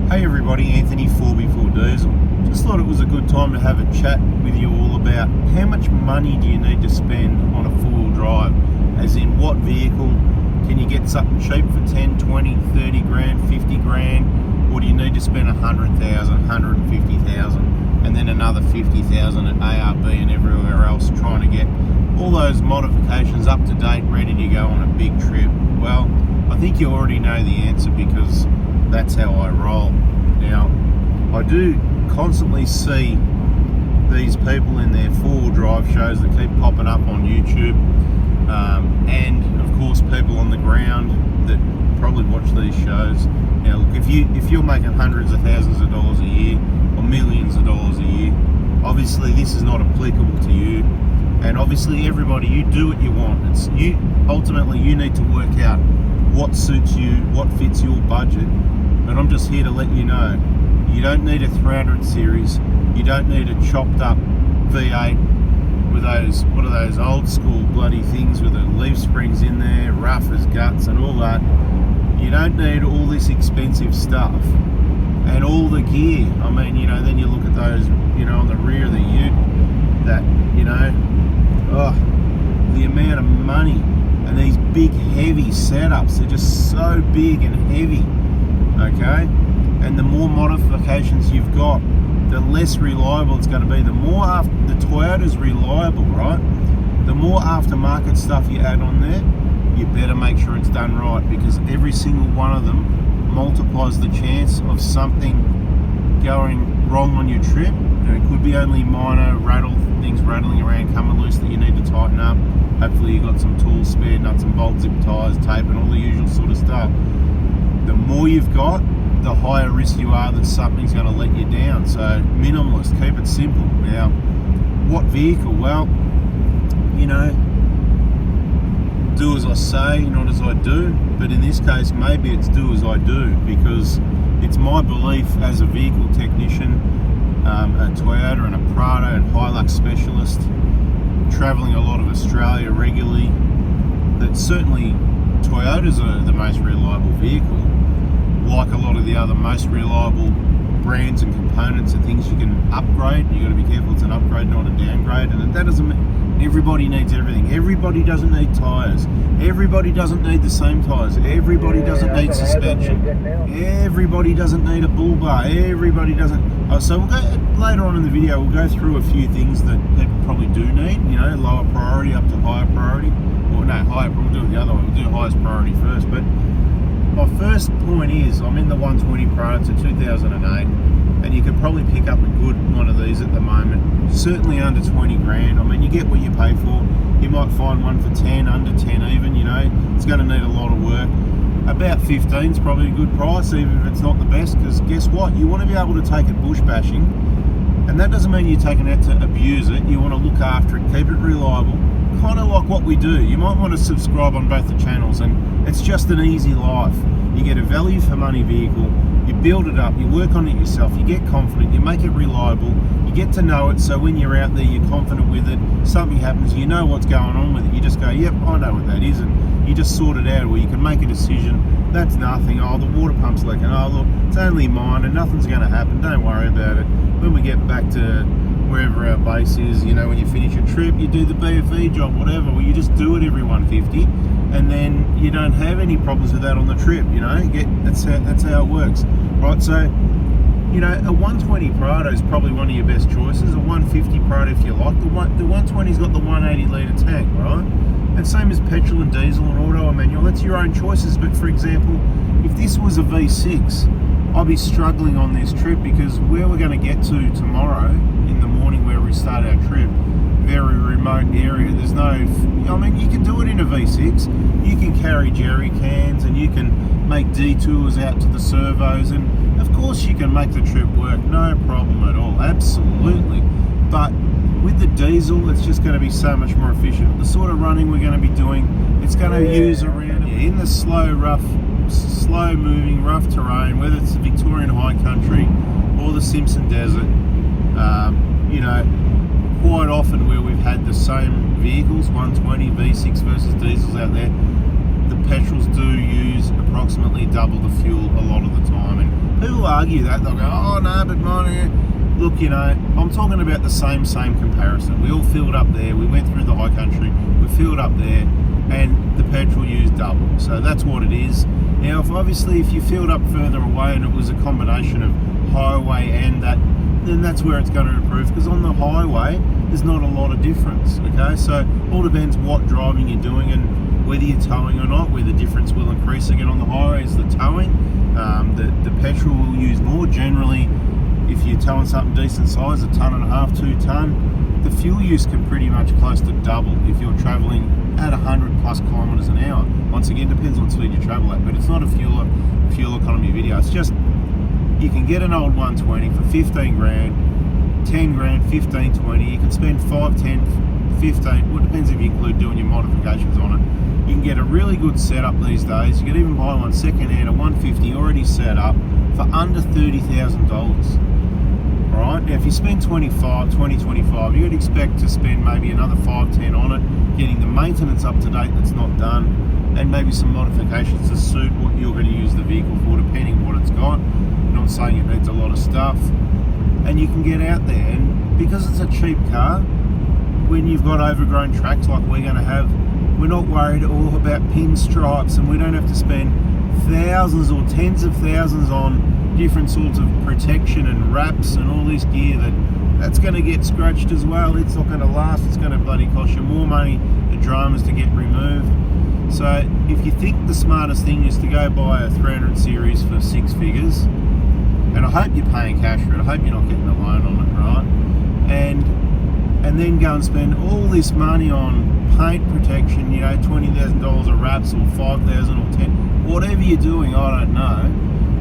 Hey everybody, Anthony 4x4 Diesel. Just thought it was a good time to have a chat with you all about how much money do you need to spend on a four-wheel drive, as in what vehicle can you get something cheap for 10, 20, 30 grand, 50 grand, or do you need to spend 100,000, 150,000 and then another 50,000 at ARB and everywhere else trying to get all those modifications up to date, ready to go on a big trip? Well, I think you already know the answer because that's how I roll. Now, I do constantly see these people in their four-wheel drive shows that keep popping up on YouTube, and of course people on the ground that probably watch these shows. Now, look, if you're making hundreds of thousands of dollars a year or millions of dollars a year, obviously this is not applicable to you. And obviously, everybody, you do what you want. It's you. Ultimately, you need to work out what suits you, what fits your budget. And I'm just here to let you know, you don't need a 300 series, you don't need a chopped up V8 with those, what are those old school bloody things with the leaf springs in there, rough as guts and all that. You don't need all this expensive stuff and all the gear. I mean, you know, then you look at those, you know, on the rear of the ute, that, you know, the amount of money and these big heavy setups, they're just so big and heavy. Okay, and the more modifications you've got, the less reliable it's going to be. The more the Toyota's reliable, right? The more aftermarket stuff you add on there, you better make sure it's done right, because every single one of them multiplies the chance of something going wrong on your trip. And it could be only minor things rattling around, coming loose that you need to tighten up. Hopefully you got some tools spare, nuts and bolts, zip ties, tape, and all the usual sort of stuff. The more you've got, the higher risk you are that something's going to let you down. So minimalist, keep it simple. Now, what vehicle? Well, you know, do as I say, not as I do. But in this case, maybe it's do as I do, because it's my belief as a vehicle technician, a Toyota and a Prado and Hilux specialist, traveling a lot of Australia regularly, that certainly Toyotas are the most reliable vehicle. Like a lot of the other most reliable brands and components and things you can upgrade. You got to be careful it's an upgrade, not a downgrade. And that doesn't mean everybody needs everything. Everybody doesn't need tyres. Everybody doesn't need the same tyres. Everybody doesn't need suspension. Everybody doesn't need a bull bar. Everybody doesn't. So we'll go later on in the video. We'll go through a few things that people probably do need. You know, lower priority up to higher priority. Or no, higher. We'll do it the other way. We'll do highest priority first. But my first point is, I'm in the 120 Pro, it's a 2008, and you could probably pick up a good one of these at the moment, certainly under 20 grand. I mean, you get what you pay for. You might find one for 10, under 10 even, you know. It's going to need a lot of work. About 15 is probably a good price, even if it's not the best, because guess what? You want to be able to take it bush bashing, and that doesn't mean you're taking it to abuse it. You want to look after it, keep it reliable, kind of like what we do. You might want to subscribe on both the channels, and it's just an easy life. You get a value for money vehicle, you build it up, you work on it yourself, you get confident, you make it reliable, you get to know it, so when you're out there you're confident with it, something happens, you know what's going on with it, you just go, yep, I know what that is, and you just sort it out, or you can make a decision, that's nothing, oh, the water pump's leaking, oh look, it's only minor, nothing's going to happen, don't worry about it. When we get back to wherever our base is, you know, when you finish your trip, you do the BFE job, whatever, well, you just do it every 150, and then you don't have any problems with that on the trip, you know. That's how it works, right? So, you know, a 120 Prado is probably one of your best choices. A 150 Prado, if you like. The 120's got the 180 litre tank, right? And same as petrol and diesel and auto and manual. That's your own choices. But for example, if this was a V6, I'd be struggling on this trip, because where we're going to get to tomorrow in the morning, where we start our trip, very remote area, there's no, I mean, you can do it in a V6, you can carry jerry cans, and you can make detours out to the servos, and of course you can make the trip work, no problem at all, absolutely. But with the diesel, it's just going to be so much more efficient. The sort of running we're going to be doing, it's going to use around in the slow moving rough terrain, whether it's the Victorian high country or the Simpson Desert. You know, quite often where we've had the same vehicles, 120 V6 versus diesels out there, the petrols do use approximately double the fuel a lot of the time, and people people argue that, they'll go, oh no, but mine, look, you know, I'm talking about the same comparison. We all filled up there, we went through the high country, we filled up there, and the petrol used double. So that's what it is. Now, if you filled up further away and it was a combination of highway and that, then that's where it's going to improve, because on the highway there's not a lot of difference. Okay, so all depends what driving you're doing and whether you're towing or not, where the difference will increase. Again, on the highway is the towing. The petrol will use more. Generally, if you're towing something decent size, 1.5 tons, 2 ton, the fuel use can pretty much close to double if you're traveling at 100 plus kilometers an hour. Once again, depends on speed you travel at, but it's not a fuel economy video. It's just, you can get an old 120 for 15 grand, 10 grand, 15, 20. You can spend 5, 10, 15, well, it depends if you include doing your modifications on it. You can get a really good setup these days. You can even buy one second hand, a 150 already set up for under $30,000. Alright, now if you spend 25, you'd expect to spend maybe another 5, 10 on it, getting the maintenance up to date that's not done, and maybe some modifications to suit what you're going to use the vehicle for, depending on what it's got. I'm not saying it needs a lot of stuff. And you can get out there, and because it's a cheap car, when you've got overgrown tracks like we're going to have, we're not worried at all about pinstripes, and we don't have to spend thousands or tens of thousands on different sorts of protection and wraps and all this gear that's going to get scratched as well. It's not going to last. It's going to bloody cost you more money, the dramas to get removed. So if you think the smartest thing is to go buy a 300 series for 6 figures, and I hope you're paying cash for it, I hope you're not getting a loan on it, right? And then go and spend all this money on paint protection, you know, $20,000 of wraps, or 5,000 or 10, whatever you're doing, I don't know.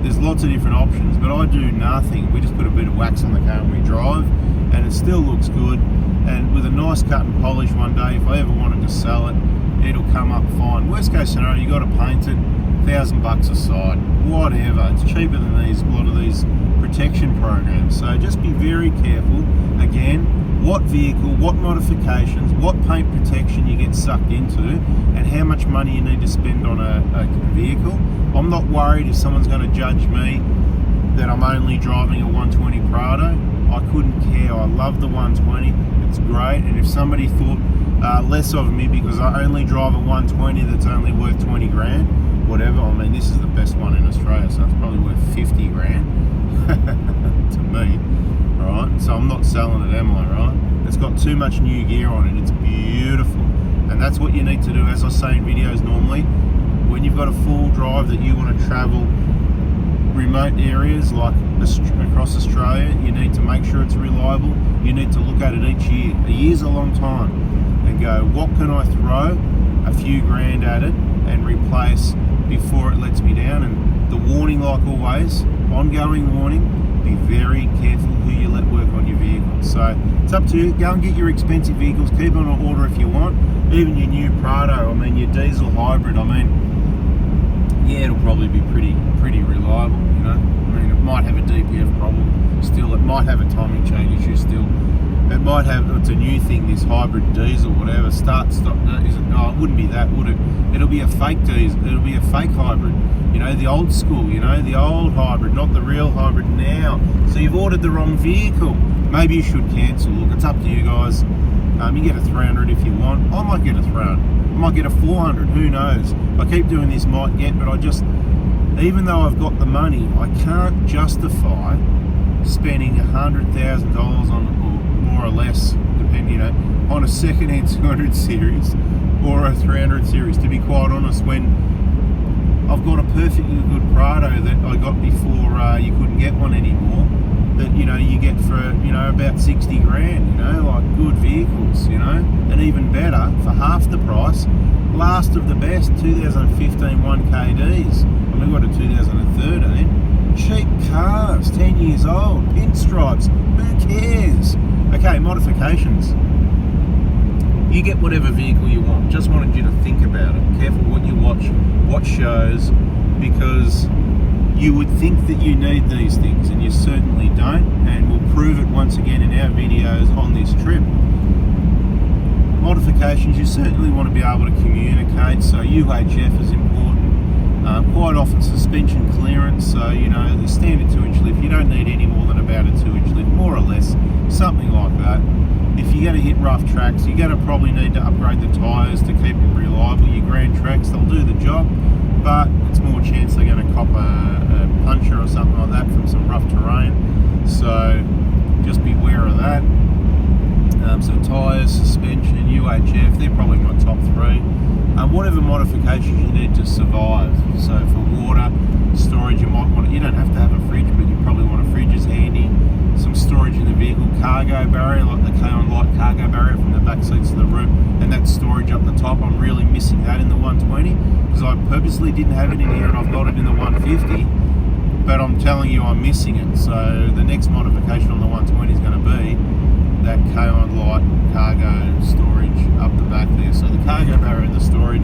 There's lots of different options, but I do nothing. We just put a bit of wax on the car and we drive, and it still looks good. And with a nice cut and polish one day, if I ever wanted to sell it, it'll come up fine. Worst case scenario, you got to paint it, $1,000 a side, whatever. It's cheaper than a lot of these protection programs. So just be very careful. Again, what vehicle, what modifications, what paint protection you get sucked into, and how much money you need to spend on a vehicle. I'm not worried if someone's going to judge me that I'm only driving a 120 Prado. I couldn't care. I love the 120. It's great. And if somebody thought less of me because I only drive a 120 that's only worth 20 grand, whatever. I mean, this is the best one in Australia, so it's probably worth 50 grand to me. Right, so I'm not selling it, am I, right? It's got too much new gear on it. It's beautiful. And that's what you need to do, as I say in videos normally. When you've got a full drive that you want to travel remote areas like across Australia, you need to make sure it's reliable. You need to look at it each year. A year's a long time. And go, what can I throw a few grand at it and replace before it lets me down? And the warning, like always, ongoing warning, be very careful who you let work on your vehicle. So it's up to you. Go and get your expensive vehicles. Keep on order if you want. Even your new Prado, I mean, your diesel hybrid, I mean, yeah, it'll probably be pretty reliable, you know. I mean, it might have a DPF problem still. It might have a timing chain issue still. It might have, it's a new thing, this hybrid diesel, whatever, start, stop, no, it wouldn't be that, would it? It'll be a fake diesel, it'll be a fake hybrid. You know, the old school, you know, the old hybrid, not the real hybrid now. So you've ordered the wrong vehicle. Maybe you should cancel. Look, it's up to you guys. You get a 300 if you want. I might get a 300. I might get a 400, who knows? I keep doing this might get, but I just, even though I've got the money, I can't justify spending $100,000 on, more or less, depending, you know, on a second-hand 200 series or a 300 series, to be quite honest, when I've got a perfectly good Prado that I got before you couldn't get one anymore, that, you know, you get for, you know, about 60 grand, you know, like good vehicles, you know, and even better, for half the price, last of the best, 2015 1KDs, and we've got a 2013, cheap cars, 10 years old, pinstripes, who cares? Okay, modifications. You get whatever vehicle you want. Just wanted you to think about it. Careful what you watch, what shows, because you would think that you need these things, and you certainly don't, and we'll prove it once again in our videos on this trip. Modifications, you certainly want to be able to communicate, so UHF is important. Quite often suspension clearance, so, you know, the standard 2-inch something like that. If you're going to hit rough tracks, you're going to probably need to upgrade the tyres to keep them reliable. Your Grand Treks, they'll do the job, but it's more chance they're going to cop a puncher or something like that from some rough terrain. So just beware of that. So tyres, suspension, UHF, they're probably my top three. Whatever modifications you need to survive. So for water storage, you might want. You don't have to have a fridge, but you probably want a fridge is handy. Some storage in the vehicle, cargo barrier, like the K-On Light cargo barrier from the back seats to the roof, and that storage up the top. I'm really missing that in the 120 because I purposely didn't have it in here, and I've got it in the 150. But I'm telling you, I'm missing it. So the next modification on the 120 is going to be that K-On Light cargo storage up the back there. So the cargo barrier and the storage,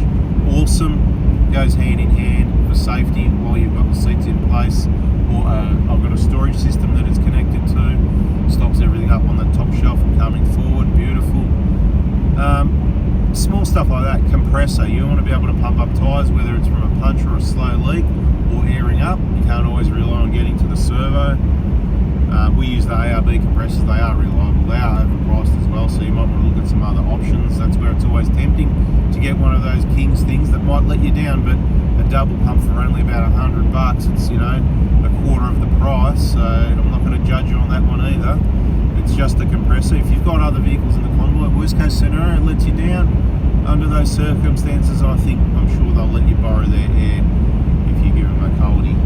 awesome, goes hand in hand for safety while you've got the seats in place. Or I've got a storage system that it's connected to, stops everything up on the top shelf from coming forward, beautiful. Small stuff like that, compressor, you want to be able to pump up tyres, whether it's from a punch or a slow leak or airing up. You can't always rely on getting to the servo. We use the ARB compressors, they are reliable, they are overpriced as well, so you might want to look at some other options. That's where it's always tempting to get one of those Kings things that might let you down, but a double pump for only about $100, it's, you know, a quarter of the price, so I'm not going to judge you on that one either. It's just a compressor. If you've got other vehicles in the convoy, worst case scenario, it lets you down. Under those circumstances, I'm sure they'll let you borrow their air if you give them a coldie.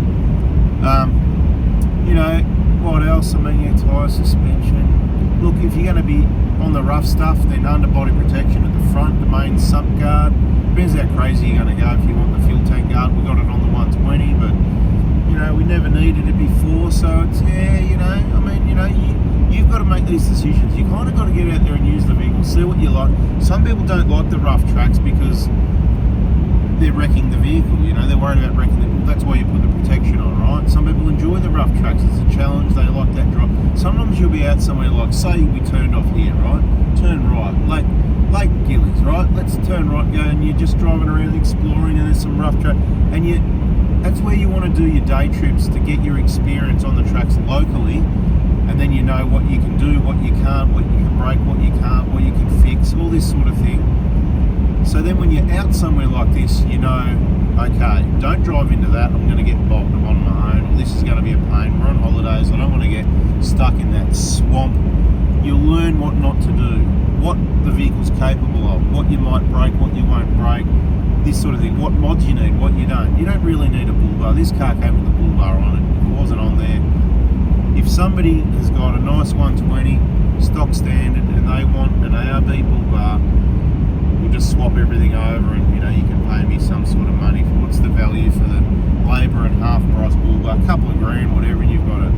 You know, what else? I mean, yeah, tyre, suspension. Look, if you're going to be on the rough stuff, then underbody protection at the front, the main sump guard. Depends how crazy you're going to go. If you want the fuel tank guard, we got it on the 120, but you know, we never needed it before, so it's, yeah, you know, I mean, you know, you've got to make these decisions. You kind of got to get out there and use the vehicle, see what you like. Some people don't like the rough tracks because they're wrecking the vehicle, you know, they're worried about wrecking it. That's why you put the protection on, right? Some people enjoy the rough tracks, it's a challenge, they like that drop. Sometimes you'll be out somewhere like, say we turned off here, right? Turn right, Lake Gillies, right? Let's turn right, go, and you're just driving around exploring and there's some rough track, and that's where you want to do your day trips to get your experience on the tracks locally, and then you know what you can do, what you can't, what you can break, what you can't, what you can fix, all this sort of thing. So then when you're out somewhere like this, you know, okay, don't drive into that, I'm going to get bogged, I'm on my own, or this is going to be a pain, we're on holidays, I don't want to get stuck in that swamp. You'll learn what not to do, what the vehicle's capable of, what you might break, what you won't break, this sort of thing, what mods you need, what you don't. You don't really need a bull bar. This car came with a bull bar on it, if it wasn't on there. If somebody has got a nice 120, stock standard, and they want an ARB bull bar, we'll just swap everything over and, you know, you can pay me some sort of money for what's the value for the labour and half price bull bar, a couple of grand, whatever, and you've got a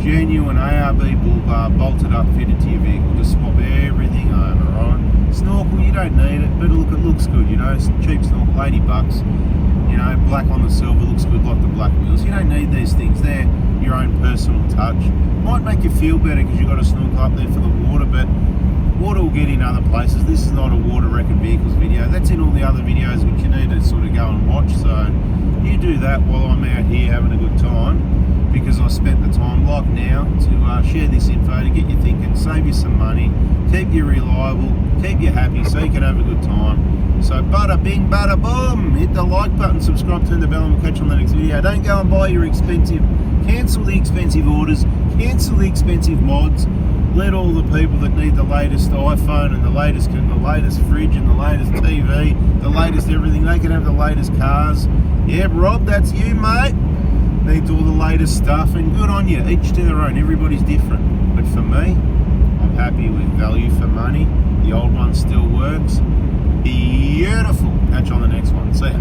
genuine ARB bull bar bolted up, fitted to your vehicle. Just swap everything over, right? Snorkel, you don't need it, but look, it looks good, you know, it's cheap snorkel, $80. You know, black on the silver, looks good like the black wheels. You don't need these things, they're your own personal touch. Might make you feel better because you've got a snorkel up there for the water, but water will get in other places. This is not a water wrecking vehicles video. That's in all the other videos which you need to sort of go and watch. So you do that while I'm out here having a good time, because I spent the time like now to share this info to get you thinking, save you some money, keep you reliable, keep you happy so you can have a good time. So bada bing, bada boom, hit the like button, subscribe, turn the bell, and we'll catch you on the next video. Don't go and buy your cancel the expensive orders, cancel the expensive mods. Let all the people that need the latest iPhone and the latest fridge and the latest TV, the latest everything, they can have the latest cars. Yeah, Rob, that's you, mate. Needs all the latest stuff, and good on you. Each to their own. Everybody's different. But for me, I'm happy with value for money. The old one still works. Beautiful. Catch you on the next one. See ya.